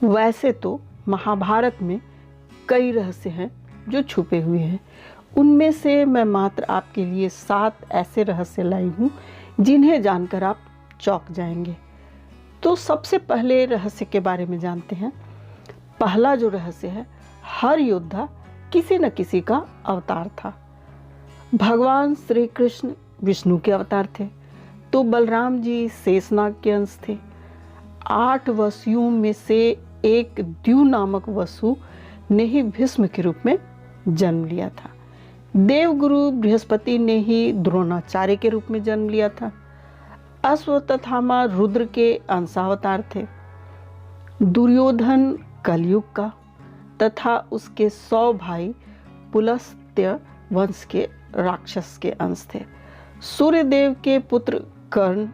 वैसे तो महाभारत में कई रहस्य हैं जो छुपे हुए हैं। उनमें से मैं मात्र आपके लिए 7 ऐसे रहस्य लाई हूँ जिन्हें जानकर आप चौंक जाएंगे। तो सबसे पहले रहस्य के बारे में जानते हैं। पहला जो रहस्य है, हर योद्धा किसी न किसी का अवतार था। भगवान श्री कृष्ण विष्णु के अवतार थे, तो बलराम जी शेषनाग के अंश थे। 8 वसुओं में से एक द्यू नामक वसु ने ही भीष्म के रूप में जन्म लिया था। देवगुरु बृहस्पति ने ही द्रोणाचार्य के रूप में जन्म लिया था। अश्वत्थामा रुद्र के अंशावतार थे। दुर्योधन कलयुग का तथा उसके 100 भाई पुलस्त्य वंश के राक्षस के अंश थे। सूर्यदेव के पुत्र कर्ण,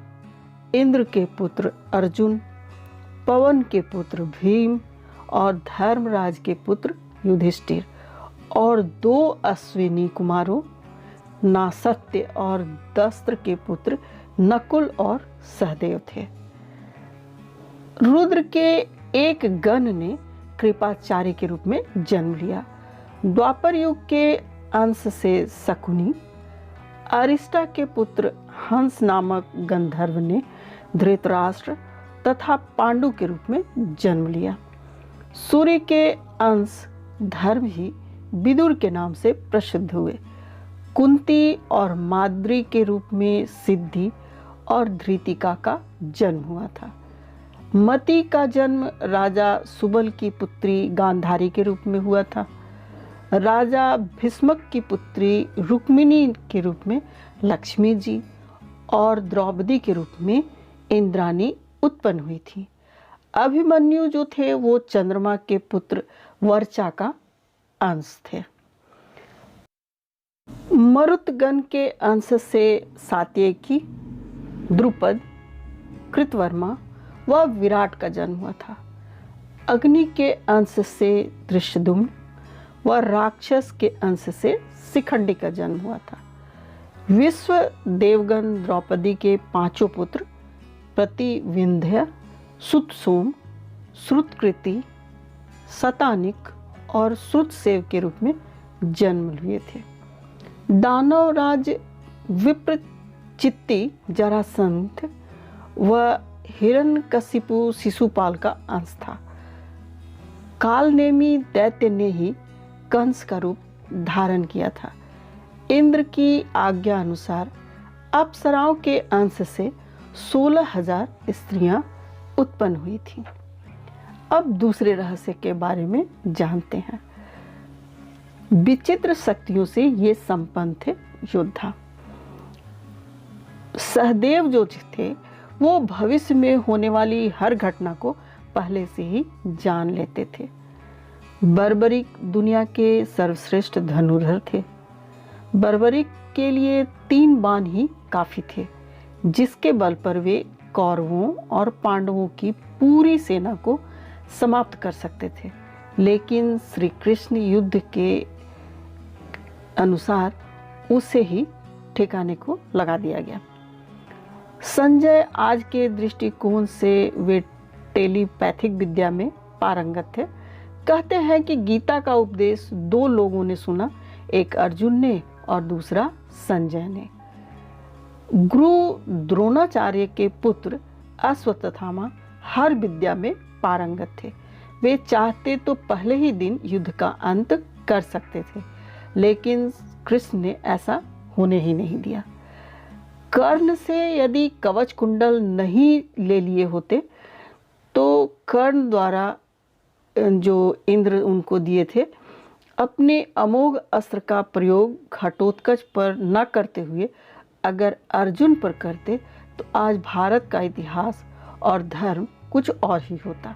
इंद्र के पुत्र अर्जुन, पवन के पुत्र भीम और धर्मराज के पुत्र युधिष्ठिर और 2 अश्विनी कुमारों नासत्य और दस्त्र के पुत्र नकुल और सहदेव थे। रुद्र के एक गण ने कृपाचार्य के रूप में जन्म लिया। द्वापर युग के अंश से शकुनी, अरिष्टा के पुत्र हंस नामक गंधर्व ने धृतराष्ट्र तथा पांडु के रूप में जन्म लिया। सूर्य के अंश धर्म ही विदुर के नाम से प्रसिद्ध हुए। कुंती और माद्री के रूप में सिद्धि और धृतिका का जन्म हुआ था। मति का जन्म राजा सुबल की पुत्री गांधारी के रूप में हुआ था। राजा भीष्मक की पुत्री रुक्मिणी के रूप में लक्ष्मी जी और द्रौपदी के रूप में इंद्राणी उत्पन्न हुई थी। अभिमन्यु जो थे वो चंद्रमा के पुत्र वर्चा का अंश थे। मरुतगण के अंश से सात्यकी, द्रुपद, कृतवर्मा व विराट का जन्म हुआ था। अग्नि के अंश से धृष्टद्युम्न व राक्षस के अंश से शिखंडी का जन्म हुआ था। विश्व देवगण द्रौपदी के 5 पुत्र प्रतिविंध्य, सुतसोम, श्रुतकृति, शतानिक और श्रुतसेव के रूप में जन्म लिए थे। दानवराज विप्रचित्ति जरासंध व हिरण्यकशिपु शिशुपाल का अंश था। कालनेमी दैत्य ने ही कंस का रूप धारण किया था। इंद्र की आज्ञा अनुसार अप्सराओं के अंश से 16,000 स्त्रियां उत्पन्न हुई थीं। अब दूसरे रहस्य के बारे में जानते हैं। विचित्र शक्तियों से ये संपन्न थे योद्धा। सहदेव जो थे वो भविष्य में होने वाली हर घटना को पहले से ही जान लेते थे। बर्बरिक दुनिया के सर्वश्रेष्ठ धनुर्धर थे। बर्बरिक के लिए 3 बाण ही काफी थे, जिसके बल पर वे कौरवों और पांडवों की पूरी सेना को समाप्त कर सकते थे। लेकिन श्री कृष्ण युद्ध के अनुसार उसे ही ठिकाने को लगा दिया गया। संजय आज के दृष्टिकोण से वे टेलीपैथिक विद्या में पारंगत थे। कहते हैं कि गीता का उपदेश 2 लोगों ने सुना, एक अर्जुन ने और दूसरा संजय ने। गुरु द्रोणाचार्य के पुत्र अश्वत्थामा हर विद्या में पारंगत थे। वे चाहते तो पहले ही दिन युद्ध का अंत कर सकते थे, लेकिन कृष्ण ने ऐसा होने ही नहीं दिया। कर्ण से यदि कवच कुंडल नहीं ले लिए होते तो कर्ण द्वारा जो इंद्र उनको दिए थे, अपने अमोघ अस्त्र का प्रयोग घटोत्कच पर न करते हुए अगर अर्जुन पर करते तो आज भारत का इतिहास और धर्म कुछ और ही होता।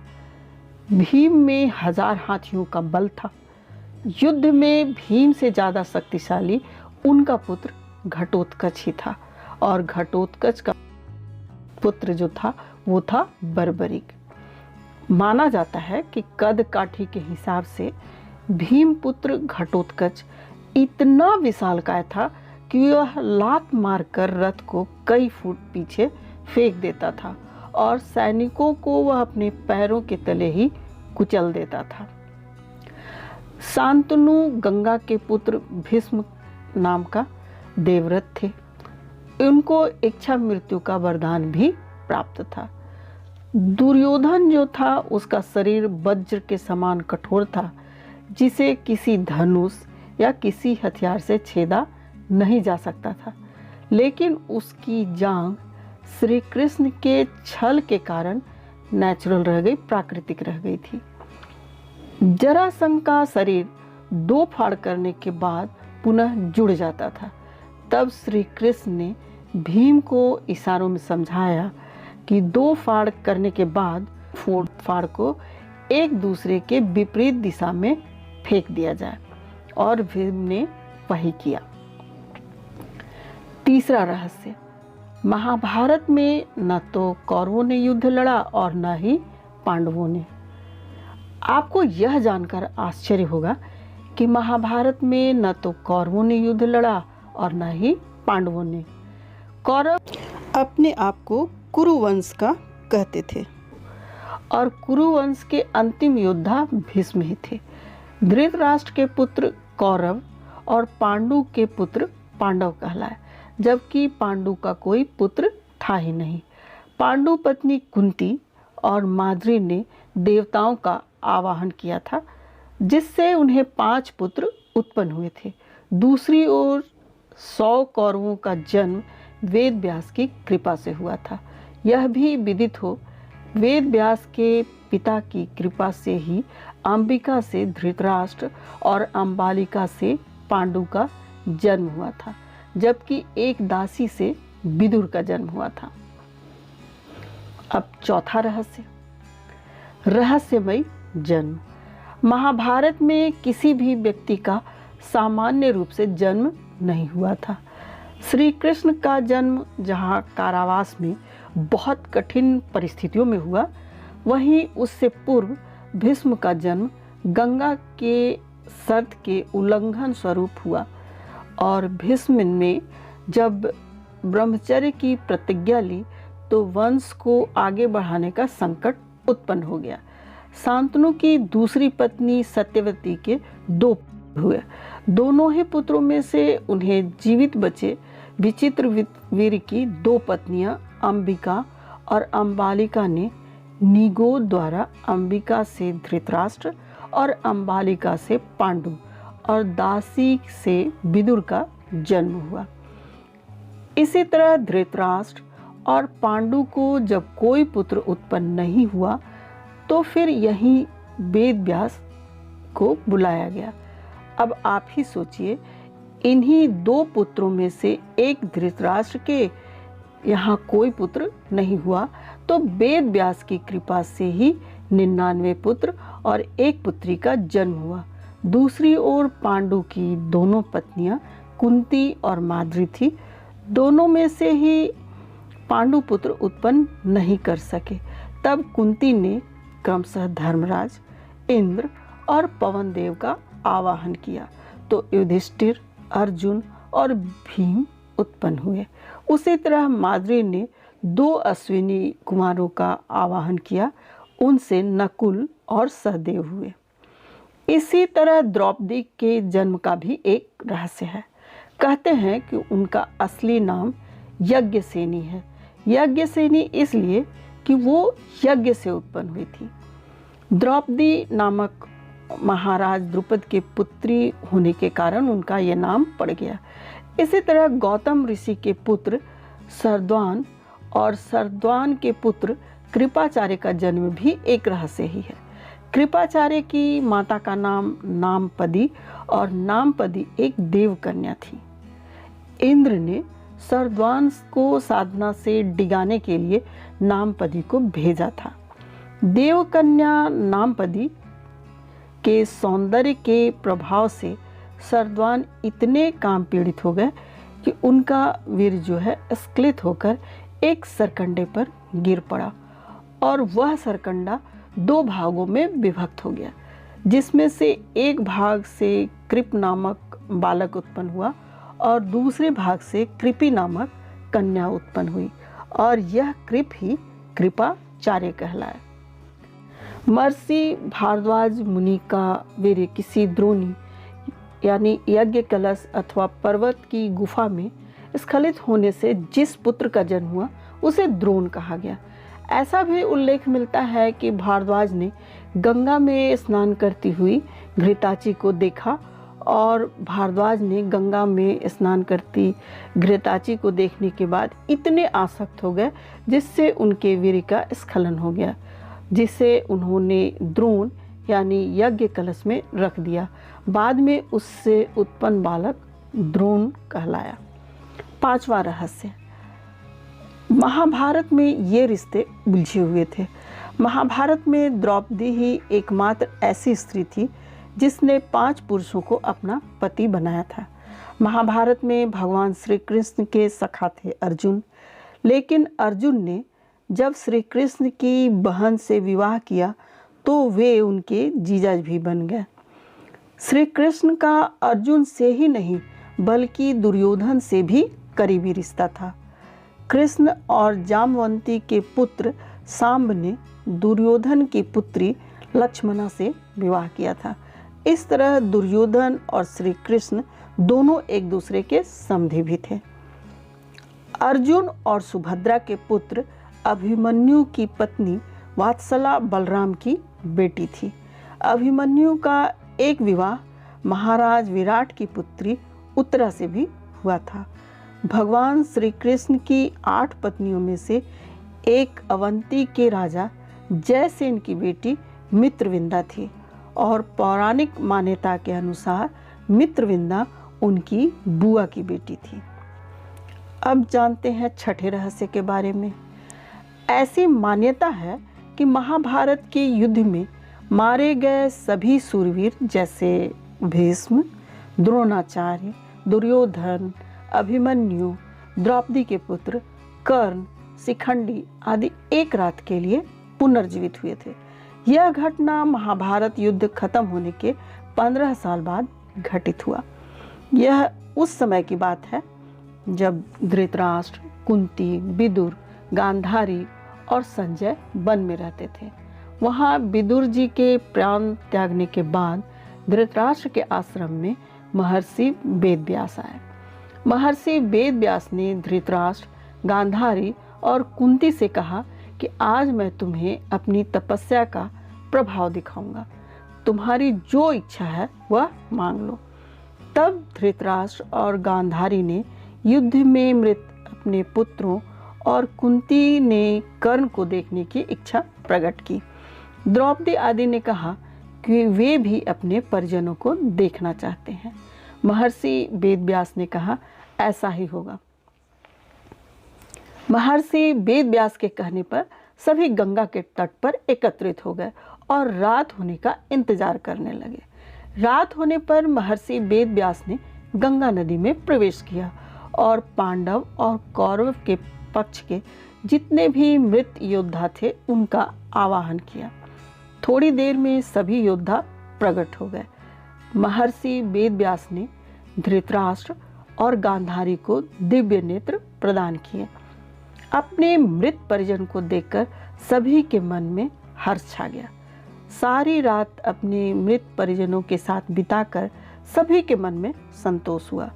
भीम में 1000 हाथियों का बल था। युद्ध में भीम से ज़्यादा शक्तिशाली उनका पुत्र घटोत्कच ही था, और घटोत्कच का पुत्र जो था वो था बर्बरिक। माना जाता है कि कद काठी के हिसाब से भीम पुत्र घटोत्कच इतना विशालकाय था कि वह लात मारकर रथ को कई फुट पीछे फेंक देता था और सैनिकों को वह अपने पैरों के तले ही कुचल देता था। शांतनु गंगा के पुत्र भीष्म नाम का देवव्रत थे। उनको इच्छा मृत्यु का वरदान भी प्राप्त था। दुर्योधन जो था उसका शरीर वज्र के समान कठोर था, जिसे किसी धनुष या किसी हथियार से छेदा नहीं जा सकता था, लेकिन उसकी जांघ श्री कृष्ण के छल के कारण नेचुरल रह गई, प्राकृतिक रह गई थी। जरासंध का शरीर 2 फाड़ करने के बाद पुनः जुड़ जाता था। तब श्री कृष्ण ने भीम को इशारों में समझाया कि 2 फाड़ करने के बाद फाड़ को एक दूसरे के विपरीत दिशा में फेंक दिया जाए, और भीम ने वही किया। तीसरा रहस्य, महाभारत में न तो कौरवों ने युद्ध लड़ा और न ही पांडवों ने। आपको यह जानकर आश्चर्य होगा कि महाभारत में न तो कौरवों ने युद्ध लड़ा और न ही पांडवों ने। कौरव अपने आप को कुरु वंश का कहते थे और कुरु वंश के अंतिम योद्धा भीष्म ही थे। धृतराष्ट्र के पुत्र कौरव और पांडु के पुत्र पांडव कहलाए, जबकि पांडु का कोई पुत्र था ही नहीं। पांडु पत्नी कुंती और माद्री ने देवताओं का आवाहन किया था, जिससे उन्हें 5 पुत्र उत्पन्न हुए थे। दूसरी ओर 100 कौरवों का जन्म वेद व्यास की कृपा से हुआ था। यह भी विदित हो, वेद व्यास के पिता की कृपा से ही अंबिका से धृतराष्ट्र और अंबालिका से पांडु का जन्म हुआ था, जबकि एक दासी से विदुर का जन्म हुआ था। अब चौथा रहस्य, रहस्यमय जन्म। महाभारत में किसी भी व्यक्ति का सामान्य रूप से जन्म नहीं हुआ था। श्री कृष्ण का जन्म जहाँ कारावास में बहुत कठिन परिस्थितियों में हुआ, वहीं उससे पूर्व भीष्म का जन्म गंगा के शर्त के उल्लंघन स्वरूप हुआ, और भीष्म ने जब ब्रह्मचर्य की प्रतिज्ञा ली तो वंश को आगे बढ़ाने का संकट उत्पन्न हो गया। शांतनु की दूसरी पत्नी सत्यवती के 2 हुए। दोनों ही पुत्रों में से उन्हें जीवित बचे विचित्र वीर की 2 पत्नियां अंबिका और अंबालिका ने निगोद द्वारा अंबिका से धृतराष्ट्र और अंबालिका से पांडु और दासी से विदुर का जन्म हुआ। इसी तरह धृतराष्ट्र और पांडु को जब कोई पुत्र उत्पन्न नहीं हुआ तो फिर यही वेद व्यास को बुलाया गया। अब आप ही सोचिए, इन्हीं 2 पुत्रों में से एक धृतराष्ट्र के यहाँ कोई पुत्र नहीं हुआ, तो वेद व्यास की कृपा से ही 99 पुत्र और 1 पुत्री का जन्म हुआ। दूसरी ओर पांडु की दोनों पत्नियां कुंती और माद्री थी। दोनों में से ही पांडु पुत्र उत्पन्न नहीं कर सके। तब कुंती ने क्रमशः धर्मराज, इंद्र और पवन देव का आवाहन किया, तो युधिष्ठिर, अर्जुन और भीम उत्पन्न हुए। उसी तरह माद्री ने 2 अश्विनी कुमारों का आवाहन किया, उनसे नकुल और सहदेव हुए। इसी तरह द्रौपदी के जन्म का भी एक रहस्य है। कहते हैं कि उनका असली नाम यज्ञसेनी है। यज्ञसेनी इसलिए कि वो यज्ञ से उत्पन्न हुई थी। द्रौपदी नामक महाराज द्रुपद के पुत्री होने के कारण उनका यह नाम पड़ गया। इसी तरह गौतम ऋषि के पुत्र सरद्वान और सरद्वान के पुत्र कृपाचार्य का जन्म भी एक रहस्य ही है। कृपाचार्य की माता का नाम नामपदी और नामपदी एक देव कन्या थी। इंद्र ने सरद्वान को साधना से डिगाने के लिए नामपदी को भेजा था। देवकन्या नामपदी के सौंदर्य के प्रभाव से सरद्वान इतने काम पीड़ित हो गए कि उनका वीर जो है स्खलित होकर एक सरकंडे पर गिर पड़ा और वह सरकंडा 2 भागों में विभक्त हो गया, जिसमें से एक भाग से कृप नामक बालक उत्पन्न हुआ और दूसरे भाग से कृपि नामक कन्या उत्पन्न हुई, और यह कृप ही कृपाचार्य कहलाए। महर्षि भारद्वाज मुनि का वीर्य किसी द्रोणी यानी यज्ञ कलश अथवा पर्वत की गुफा में स्खलित होने से जिस पुत्र का जन्म हुआ उसे द्रोण कहा गया। ऐसा भी उल्लेख मिलता है कि भारद्वाज ने गंगा में स्नान करती हुई घृताची को देखा और भारद्वाज ने गंगा में स्नान करती घृताची को देखने के बाद इतने आसक्त हो गए जिससे उनके वीर्य का स्खलन हो गया, जिसे उन्होंने द्रोण यानी यज्ञ कलश में रख दिया। बाद में उससे उत्पन्न बालक द्रोण कहलाया। 5वां रहस्य, महाभारत में ये रिश्ते उलझे हुए थे। महाभारत में द्रौपदी ही एकमात्र ऐसी स्त्री थी जिसने 5 पुरुषों को अपना पति बनाया था। महाभारत में भगवान श्री कृष्ण के सखा थे अर्जुन, लेकिन अर्जुन ने जब श्री कृष्ण की बहन से विवाह किया तो वे उनके जीजा भी बन गए। श्री कृष्ण का अर्जुन से ही नहीं बल्कि दुर्योधन से भी करीबी रिश्ता था। कृष्ण और जामवंती के पुत्र सांब ने दुर्योधन की पुत्री लक्ष्मणा से विवाह किया था। इस तरह दुर्योधन और श्री कृष्ण दोनों एक दूसरे के समधी भी थे। अर्जुन और सुभद्रा के पुत्र अभिमन्यु की पत्नी वात्सला बलराम की बेटी थी। अभिमन्यु का एक विवाह महाराज विराट की पुत्री उत्तरा से भी हुआ था। भगवान श्री कृष्ण की 8 पत्नियों में से एक अवंती के राजा जयसेन की बेटी मित्रविंदा थी और पौराणिक मान्यता के अनुसार मित्रविंदा उनकी बुआ की बेटी थी। अब जानते हैं छठे रहस्य के बारे में। ऐसी मान्यता है कि महाभारत के युद्ध में मारे गए सभी सूरवीर जैसे भीष्म, द्रोणाचार्य, दुर्योधन, अभिमन्यु, द्रौपदी के पुत्र कर्ण, शिखंडी आदि एक रात के लिए पुनर्जीवित हुए थे। यह घटना महाभारत युद्ध खत्म होने के 15 साल बाद घटित हुआ। यह उस समय की बात है जब धृतराष्ट्र, कुंती, विदुर, गांधारी और संजय वन में रहते थे। वहाँ विदुर जी के प्राण त्यागने के बाद धृतराष्ट्र के आश्रम में महर्षि वेदव्यास आए। महर्षि वेदव्यास ने धृतराष्ट्र, गांधारी और कुंती से कहा कि आज मैं तुम्हें अपनी तपस्या का प्रभाव दिखाऊंगा, तुम्हारी जो इच्छा है वह मांग लो। तब धृतराष्ट्र और गांधारी ने युद्ध में मृत अपने पुत्रों और कुंती ने कर्ण को देखने की इच्छा प्रकट की। द्रौपदी आदि ने कहा कि वे भी अपने परिजनों को देखना चाहते हैं। महर्षि वेदव्यास ने कहा ऐसा ही होगा। महर्षि वेदव्यास के कहने पर सभी गंगा के तट पर एकत्रित हो गए और रात होने का इंतजार करने लगे। रात होने पर महर्षि वेदव्यास ने गंगा नदी में प्रवेश किया और पांडव और कौरव के पक्ष के जितने भी मृत योद्धा थे उनका आवाहन किया। थोड़ी देर में सभी योद्धा प्रकट हो गए। महर्षि वेदव्यास ने धृतराष्ट्र और गांधारी को दिव्य नेत्र प्रदान किए। अपने मृत परिजन को देखकर सभी के मन में हर्ष छा गया। सारी रात अपने मृत परिजनों के साथ बिताकर सभी के मन में संतोष हुआ।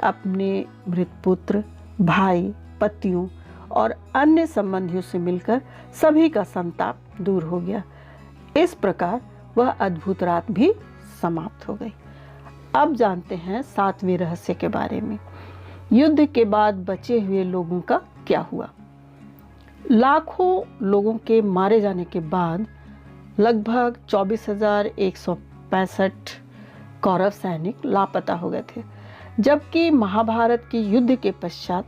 अपने मृत पुत्र, भाई, पतियों और अन्य संबंधियों से मिलकर सभी का संताप दूर हो गया। इस प्रकार वह अद्भुत रात भी समाप्त हो गई। अब जानते हैं 7वें रहस्य के बारे में। युद्ध के बाद बचे हुए लोगों का क्या हुआ? लाखों लोगों के मारे जाने के बाद लगभग 24,165 कौरव सैनिक लापता हो गए थे, जबकि महाभारत के युद्ध के पश्चात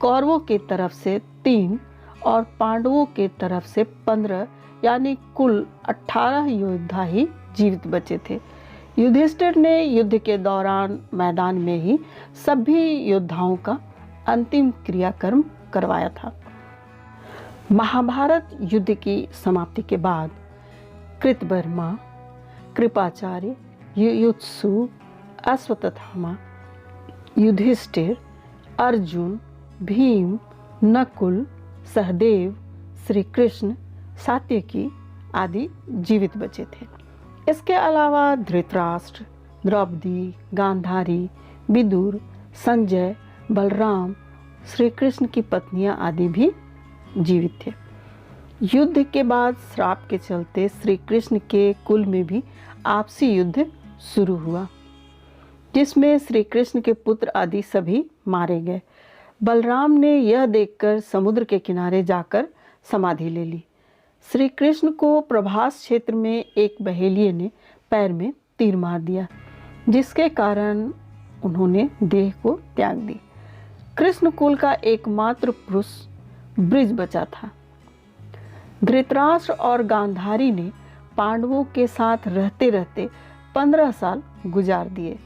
कौरवों के तरफ से 3 और पांडवों के तरफ से 15 यानी कुल 18 योद्धा ही जीवित बचे थे। युधिष्ठिर ने युद्ध के दौरान मैदान में ही सभी योद्धाओं का अंतिम क्रियाकर्म करवाया था। महाभारत युद्ध की समाप्ति के बाद कृतवर्मा, कृपाचार्य, युयुत्सु, अश्वत्थामा, युधिष्ठिर, अर्जुन, भीम, नकुल, सहदेव, श्री कृष्ण, सात्यकी आदि जीवित बचे थे। इसके अलावा धृतराष्ट्र, द्रौपदी, गांधारी, विदुर, संजय, बलराम, श्री कृष्ण की पत्नियां आदि भी जीवित थे। युद्ध के बाद श्राप के चलते श्री कृष्ण के कुल में भी आपसी युद्ध शुरू हुआ, जिसमें श्री कृष्ण के पुत्र आदि सभी मारे गए। बलराम ने यह देखकर समुद्र के किनारे जाकर समाधि ले ली। श्री कृष्ण को प्रभास क्षेत्र में एक बहेलिये ने पैर में तीर मार दिया, जिसके कारण उन्होंने देह को त्याग दी। कृष्ण कुल का एकमात्र पुरुष ब्रिज बचा था। धृतराष्ट्र और गांधारी ने पांडवों के साथ रहते रहते 15 साल गुजार दिए।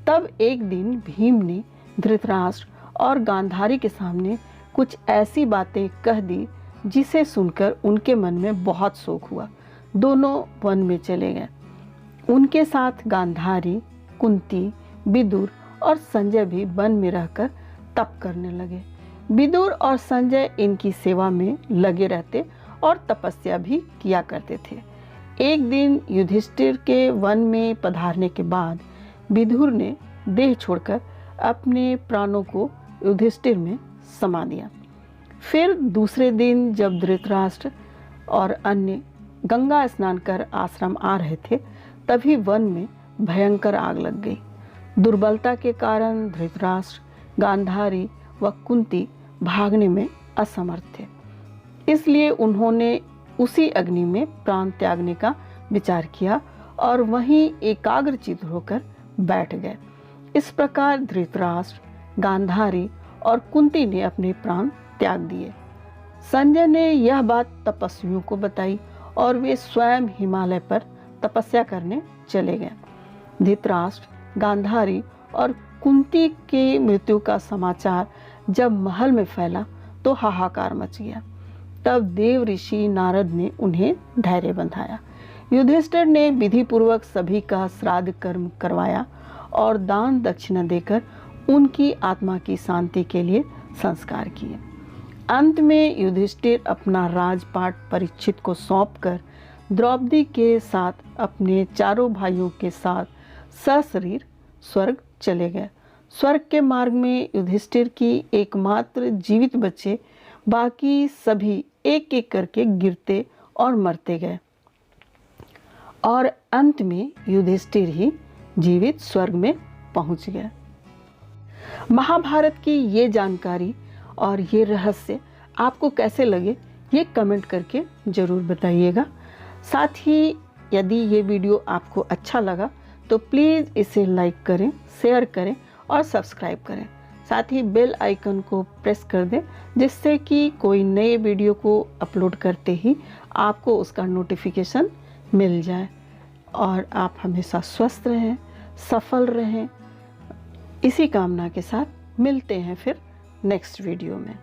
तब एक दिन भीम ने धृतराष्ट्र और गांधारी के सामने कुछ ऐसी बातें कह दी जिसे सुनकर उनके मन में बहुत शोक हुआ। दोनों वन में चले गए। उनके साथ गांधारी, कुंती, विदुर और संजय भी वन में रहकर तप करने लगे। विदुर और संजय इनकी सेवा में लगे रहते और तपस्या भी किया करते थे। एक दिन युधिष्ठिर के वन में पधारने के बाद विदुर ने देह छोड़कर अपने प्राणों को युधिष्ठिर में समा दिया। फिर दूसरे दिन जब धृतराष्ट्र और अन्य गंगा स्नान कर आश्रम आ रहे थे, तभी वन में भयंकर आग लग गई। दुर्बलता के कारण धृतराष्ट्र, गांधारी व कुंती भागने में असमर्थ थे। इसलिए उन्होंने उसी अग्नि में प्राण त्यागने का विचार किया और वहीं एकाग्रचित्त होकर बैठ गए। इस प्रकार धृतराष्ट्र, गांधारी और कुंती ने अपने प्राण त्याग दिए। संजय ने यह बात तपस्वियों को बताई और वे स्वयं हिमालय पर तपस्या करने चले गए। धृतराष्ट्र, गांधारी और कुंती के मृत्यु का समाचार जब महल में फैला तो हाहाकार मच गया। तब देव ऋषि नारद ने उन्हें धैर्य बंधाया। युधिष्ठिर ने विधि पूर्वक सभी का श्राद्ध कर्म करवाया और दान दक्षिणा देकर उनकी आत्मा की शांति के लिए संस्कार किए। अंत में युधिष्ठिर अपना राजपाट परीक्षित को सौंपकर द्रौपदी के साथ अपने चारों भाइयों के साथ सशरीर स्वर्ग चले गए। स्वर्ग के मार्ग में युधिष्ठिर की एकमात्र जीवित बच्चे, बाकी सभी एक एक करके गिरते और मरते गए और अंत में युधिष्ठिर ही जीवित स्वर्ग में पहुंच गए। महाभारत की ये जानकारी और ये रहस्य आपको कैसे लगे, ये कमेंट करके ज़रूर बताइएगा। साथ ही यदि ये वीडियो आपको अच्छा लगा तो प्लीज़ इसे लाइक करें, शेयर करें और सब्सक्राइब करें। साथ ही बेल आइकन को प्रेस कर दें, जिससे कि कोई नए वीडियो को अपलोड करते ही आपको उसका नोटिफिकेशन मिल जाए और आप हमेशा स्वस्थ रहें, सफल रहें। इसी कामना के साथ मिलते हैं फिर नेक्स्ट वीडियो में।